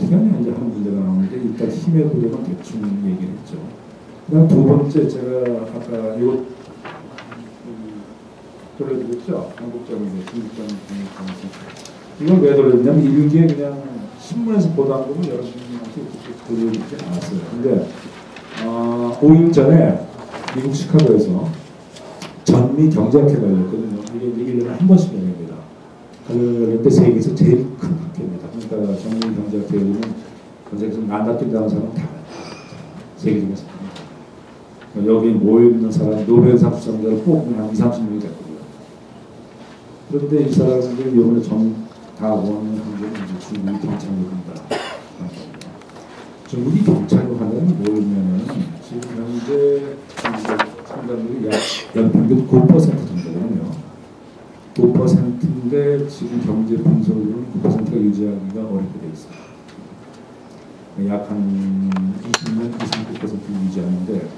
어떻게 하냐 이제 하는 문제가 나오는데 일단 힘의 구조는 대충 얘기를 했죠. 그다음 두 번째 제가 아까 이거 돌려드렸죠. 한국점이고 중국점 이걸 왜 돌렸냐면 일기에 그냥 신문에서 보도한 거면 여러분한테 돌려드리지 않았어요. 근데 5일 전에 미국 시카고에서 전미 경제학회가 열렸거든요. 이게 1년에 한 번씩 열립니다. 그런데 세계에서 제일 큰 학회입니다. 그러니까 전미 경제학회는 경제에서 만나뛴다는 사람 다 세계적에서 여기 모여있는 사람 노벨상 수상자를 뽑으면 한 20-30명이 됐거든요. 그런데 이 사람들이 이번에 다 원하는 게 중국이 경찰력한다. 중국이 경찰력한다는 뭐냐면 지금 현재 상당률이 약 연평균 9% 정도거든요. 9%인데 지금 경제 분석으로는 9%가 유지하기가 어렵게 돼 있어요. 약 한 20년 이상 9%를 유지하는데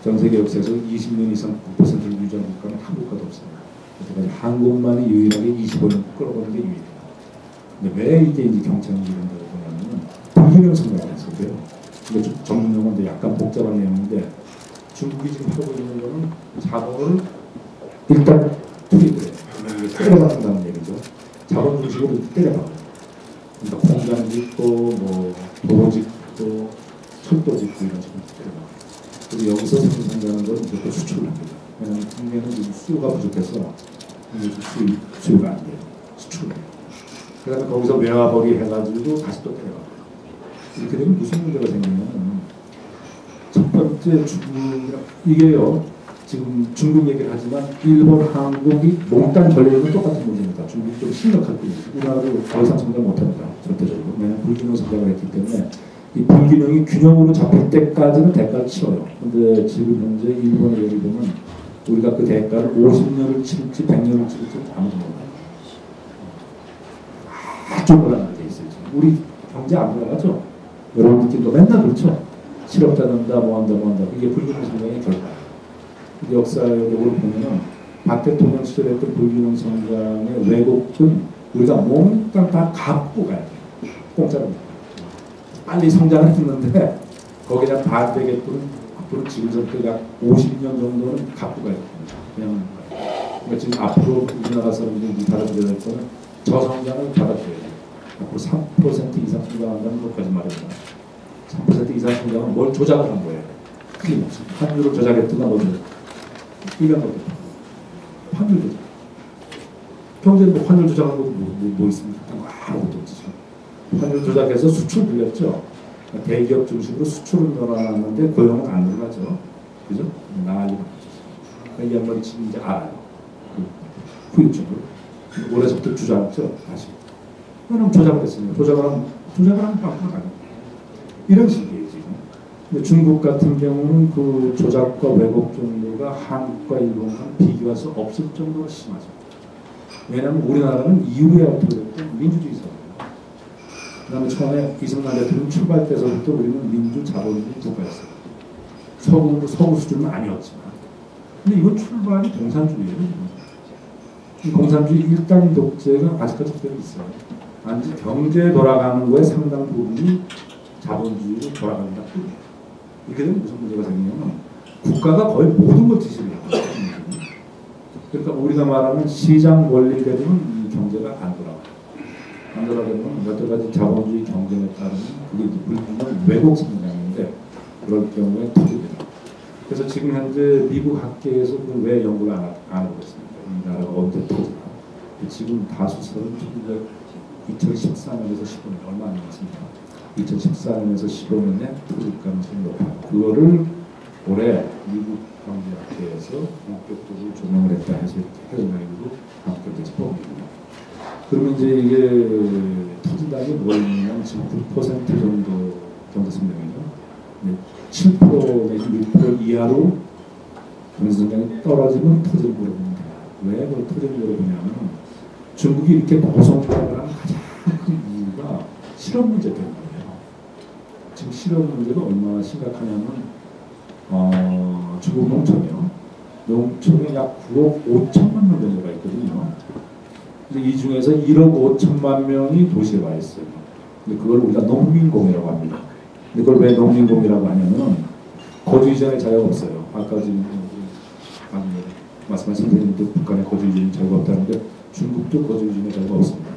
전 세계 역사에서 20년 이상 9%를 유지하는 국가는 한 국가도 없습니다. 그래서 한국만이 유일하게 25년 끌어가는 게 유일해요. 근데 왜 이게 이제 경찰력이 된다고 보냐면 불균형 성장을 했어요. 이거 좀 전문 용어인데 약간 복잡한 내용인데 중국이 지금 하고 있는 거는 자본을 일단 투입을 해요. 때려박는다는 얘기죠. 자본 중심으로 때려박아요. 그러니까 공장 짓고 뭐 도로 짓고 철도 짓고 이런 식으로 때려박아요. 그리고 여기서 생산되는 건 무조건 수출을 합니다. 왜냐하면 국내는 지금 수요가 부족해서 수요가 안 돼요. 수출을 해요. 그 다음에 거기서 외화벌이 해가지고 다시 또 때려박아요. 이렇게 되면 무슨 문제가 생기냐면 첫 번째 이게요. 지금 중국 얘기를 하지만 일본, 한국이 몽땅 걸려있는 똑같은 문제입니다. 중국이 좀 심각할 뿐이지. 우리나라도 더 이상 성장 못합니다. 절대적으로. 왜냐하면 불균형 성장을 했기 때문에 이 불균형이 균형으로 잡힐 때까지는 대가를 치러요. 근데 지금 현재 일본의 예를 보면 우리가 그 대가를 50년을 치를지 100년을 치를지 아무도 몰라요. 아주 곤란하게 돼 있어요. 지금. 우리 경제 안 돌아가죠? 여러분들도 맨날 그렇죠? 실업 잡는다, 뭐 한다. 이게 불균형 성장의 결과예요. 역사적으로 보면은 박 대통령 시절에 했던 불균형 성장의 왜곡은 우리가 몽땅 다 갚고 가야 돼요. 공짜로. 빨리 성장을 했는데 거기에 반대겠군 앞으로 지금부터 약 50년 정도는 갚고 가야 됩니다. 그냥 그러니까 지금 앞으로 우리나라 사람들이 받아들여야 할 거는 저성장을 받아들여야 돼요. 앞으로 3% 이상 성장한다는 것까지 말합니다. 3% 이상 성장은 뭘 조작을 한 거예요. 틀림없이. 환율을 조작했거나 뭐 이런 것들. 환율 조작. 경제는 뭐 환율 조작한 거 뭐 있습니까? 아무것도 없죠. 환율 조작해서 수출 늘렸죠. 그러니까 대기업 중심으로 수출은 늘어났는데 고용은 안 늘어나죠. 그죠? 난리가 났죠. 이 양반이 지금 이제 알아요. 후유증을. 올해부터 주저앉죠. 다시. 그럼 조작을 했습니다. 조작을 하면 바꾸는 거 아니에요. 이런 식이에요, 지금. 근데 중국 같은 경우는 그 조작과 왜곡 정도가 한국과 일본과 비교할 수 없을 정도로 심하죠. 왜냐하면 우리나라는 이후에 어떻게 됐든 민주주의 사회예요. 그 다음에 처음에 이승만 대통령 출발 때서부터 우리는 민주자본주의 국가였어요. 서구 수준은 아니었지만. 근데 이건 출발이 공산주의예요. 이 공산주의 일당 독재가 아직까지 그대로 있어요. 단지 경제 돌아가는 거에 상당 부분이 자본주의로 돌아간다. 이렇게 되면 무슨 문제가 생기냐면 국가가 거의 모든 걸 지시를 해요. 그러니까 우리가 말하는 시장 원리대로는 이 경제가 안 돌아가요. 안 돌아가면 여러 가지 자본주의 경쟁에 따르면 그게 이제 불균형 왜곡 성장인데 그럴 경우에 터집니다. 그래서 지금 현재 미국 학계에서 왜 연구를 안 하고 있습니까? 이 나라가 언제 터지나. 지금 다수 사람은 2014년에서 15년 얼마 안 남았습니다. 2014년에서 15년에 터질 가능성이 높아요. 그거를 올해 미국 경제학회에서 본격적으로 조명을 했다 해서 해외여행으로 합격해서 뽑습니다. 그러면 이제 이게 터진다는 게 뭐냐면 지금 9% 정도 경제 성장이죠. 7% 내지 6% 이하로 경제 성장이 떨어지면 터지는 거로 봅니다. 왜 그걸 터지는 거로 보냐면 중국이 이렇게 고성장을 하는 가장 큰 이유가 실업 문제 때문이에요. 지금 실업 문제가 얼마나 심각하냐면 중국 농촌이요. 농촌에 약 9억 5천만 명 정도가 있거든요. 근데 이 중에서 1억 5천만 명이 도시에 와 있어요. 근데 그걸 우리가 농민공이라고 합니다. 근데 그걸 왜 농민공이라고 하냐면 거주 이전에 자유가 없어요. 아까 지금 말씀하신 선생님도 북한에 거주 이전에 자유가 없다는데 중국도 거주 이전에 자유가 없습니다.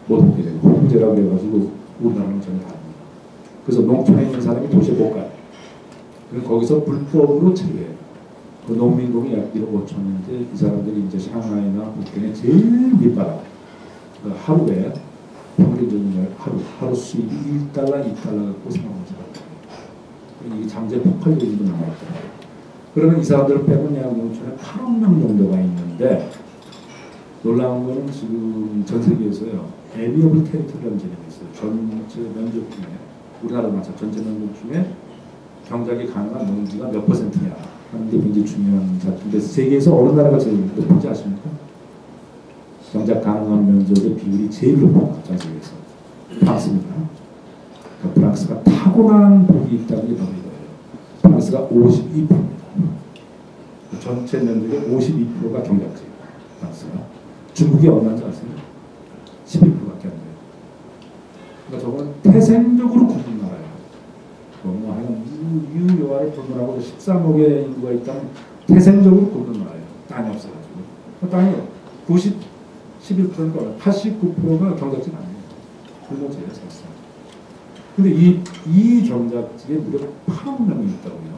모든 게 호구제라고 해가지고 우리나라는 전혀 다릅니다. 그래서 농촌에 있는 사람이 도시에 못 가요. 그래서 거기서 불법으로 체류해요. 그 농민공이 약 1억 5천인데 이 사람들이 이제 샹하이나 북경의 제일 밑바닥 하루에 평균적인 하루 수입이 1달러, 2달러 갖고 생활하는 사람들. 이게 잠재 폭발적인 게 남아있다. 그러면 이 사람들을 빼면 약 농촌에 8억 명 정도가 있는데 놀라운 거는 지금 전 세계에서요. 애니어블 테리토리라는 개념이 있어요. 전체 면적 중에 우리나라 마찬가지 전체 면적 중에 경작이 가능한 농지가 몇 %냐 하는 게 굉장히 중요한 작품인데 세계에서 어느 나라가 제일 높은지 아십니까? 경작 가능한 면적의 비율이 제일 높은 전 세계에서 프랑스입니다. 그러니까 프랑스가 타고난 복이 있다는 게 바로 이거예요. 프랑스가 52%입니다. 전체 면적의 52%가 경작지예요. 프랑스가. 중국이 얼마인지 아세요? 11%밖에 안 돼요. 그러니까 저거는 태생적으로 굶는 나라예요. 뭐 하여간 유효화를 불문하고 13억의 인구가 있다면 태생적으로 굶는 나라예요. 땅이 없어가지고. 땅이 11%니까 89%가 경작지가 아니에요. 굶어져요, 사실상. 근데 이 경작지에 무려 8억 명이 있다고요.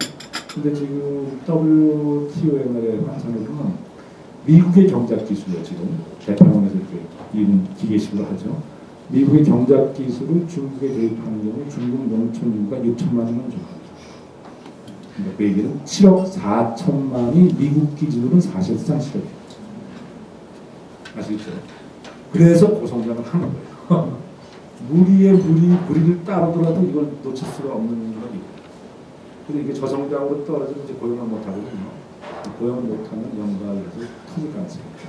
근데 지금 WTO의 환산을 보면 미국의 경작 기술이요, 지금 대평원에서 이렇게 이런 기계식으로 하죠. 미국의 경작 기술을 중국에 대입하는 경우 중국 농촌 인구가 6천만 명 정도. 그러니까 그 얘기는 7억 4천만이 미국 기준으로는 사실상 실업이에요. 아시겠죠? 그래서 고성장을 하는 거예요. 무리의 무리를 따르더라도 이걸 놓칠 수가 없는 거예요. 근데 이게 저성장으로 떨어지면 이제 고용을 못하거든요. 고용을 못하면 연가에서 터질 가능성이 있죠.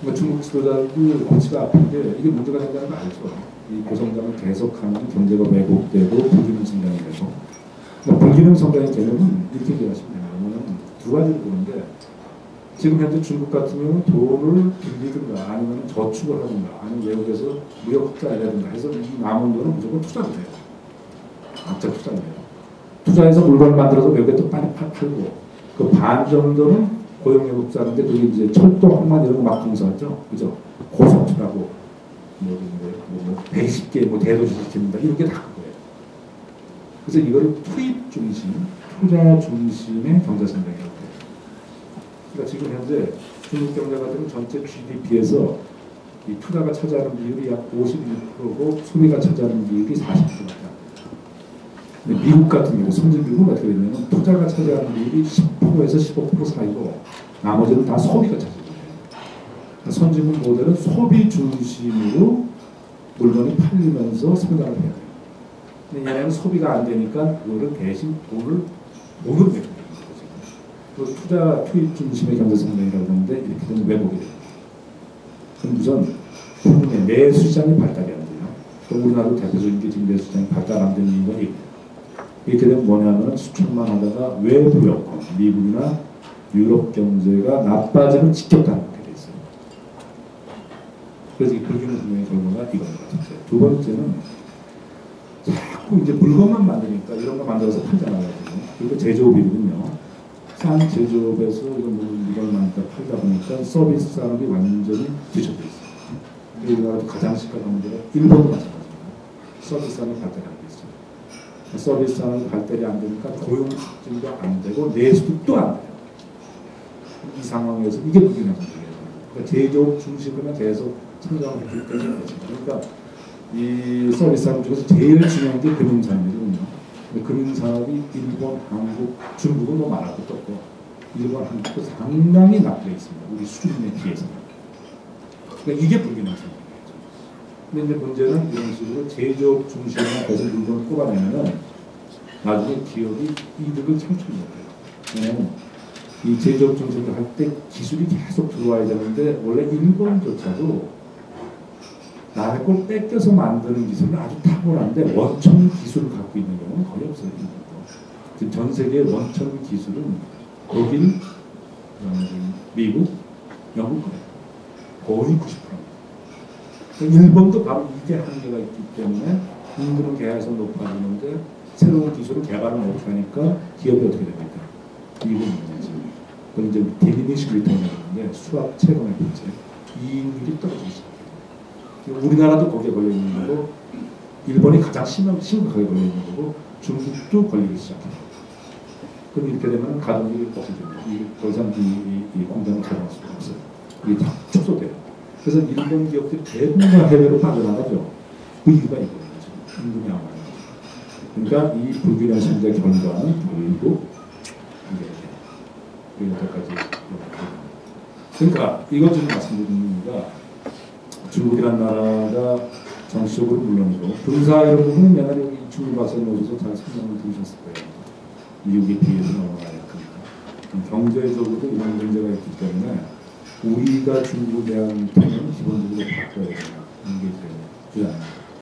그러니까 중국 지도자도 골치가 아픈데 이게 문제가 생기는 거 알죠. 이 고성장을 계속하면 경제가 왜곡되고 불균형 성장이 되고. 그러니까 불균형 성장의 개념은 이렇게 이해하시면 돼요. 왜냐하면 두 가지를 보는데 지금 현재 중국 같은 경우는 돈을 빌리든가 아니면 저축을 하든가 아니면 외국에서 무역 흑자를 해든가 해서 이 남은 돈은 무조건 투자를 해요. 악적 투자를 해요. 투자해서 물건을 만들어서 외국에 또 빨리 팔고 그 반 정도는 고용외국자인데 그게 이제 철도 항만 이런 거 막 공사하죠. 그죠? 고속철하고 뭐 120개 대도시 시킵니다. 이런 게 다 그거예요. 그래서 이거를 투입 중심, 투자 중심의 경제 성장이라고 해요. 그러니까 지금 현재 중국 경제 같은 경우 전체 GDP에서 이 투자가 차지하는 비율이 약 52%고 소비가 차지하는 비율이 40%밖에 안 돼요. 근데 미국 같은 경우 선진 미국은 어떻게 되냐면 투자가 차지하는 비율이 10%에서 15% 사이고 나머지는 다 소비가 차지해요. 그러니까 선진국 모델은 소비 중심으로 물건이 팔리면서 성장을 해야 돼요. 근데 얘네는 소비가 안 되니까 그거를 대신 돈을 모는 메커니즘인 거죠. 그 투자 투입 중심의 경제 성장이라고 하는데 이렇게 되면 왜곡이 돼요. 그럼 우선 국내 내수시장이 발달이 안 돼요. 또 우리나라도 대표적인 게 지금 내수시장이 발달 안 되는 이유가 있고요. 이렇게 되면 뭐냐면 수출만 하다가 외부 여건, 미국이나 유럽 경제가 나빠지는 직격탄을 받게 돼 있어요. 그래서 이 불균형 성장의 결과가 이겁니다. 두 번째는 자꾸 이제 물건만 만드니까 이런 거 만들어서 팔잖아요. 그리고 제조업이거든요. 싼 제조업에서 이걸 만들다 팔다 보니까 서비스 산업이 완전히 뒤쳐져 있어요. 우리나라도 가장 심각한 문제가 일본도 마찬가지입니다. 서비스 산업이 발달이 안 돼 있어요. 서비스 산업이 발달이 안 되니까 고용 확증도 안 되고 내수도 또 안 돼요. 이 상황에서 이게 불균형 성장이에요. 그러니까 제조업 중심으로 계속 성장을 했기 때문에 그러니까 이 서비스 산업 중에서 제일 중요한 게 금융산업이거든요. 금융산업이 일본, 한국, 중국은 뭐 말할 것도 없고 일본, 한국도 상당히 나쁘게 있습니다. 우리 수준에 비해서는. 그러니까 이게 불균형 성장이죠. 근데 이제 문제는 이런 식으로 제조업 중심으로 계속 물건을 꼽아내면 나중에 기업이 이득을 창출 못해요. 왜냐하면 이 제조업 중심으로 할 때 기술이 계속 들어와야 되는데 원래 일본조차도 남의 걸 뺏겨서 만드는 기술은 아주 탁월한데 원천 기술을 갖고 있는 경우는 거의 없어요. 전 세계의 원천 기술은 독일, 미국, 영국 거의 90%. 일본도 바로 이게 한계가 있기 때문에 임금은 계속 높아지는데 새로운 기술을 개발을 못하니까 기업이 어떻게 됩니까? 이익을 못 내죠. 그건 이제 디미니시 리턴이라는데 수학 채권의 문제. 이익률이 떨어지기 시작해요. 우리나라도 거기에 걸려 있는 거고, 일본이 가장 심각하게 걸려 있는 거고, 중국도 걸리기 시작해요. 그럼 이렇게 되면 가동률이 없어집니다. 더 이상 이 공장을 개발할 수가 없어요. 이게 다 축소돼요. 그래서 일본 기업들이 대부분 해외로 빠져나가죠. 그 이유가 이거예요. 임금이 안 와요. 그러니까 이 불균형 성장의 결과는 결국 이게 여기까지. 그러니까 이것 좀 말씀드립니다. 중국이란 나라가 정치적으로 물론이고 군사 이런 부분은 옛날에 여기 중국 박사님 오셔서 잘 설명을 들으셨을 거예요. 미국에 비해서 너무 나약합니다. 경제적으로도 이런 문제가 있기 때문에 우리가 중국에 대한 태도는 기본적으로 바꿔야 된다. 이게 이제 주장입니다.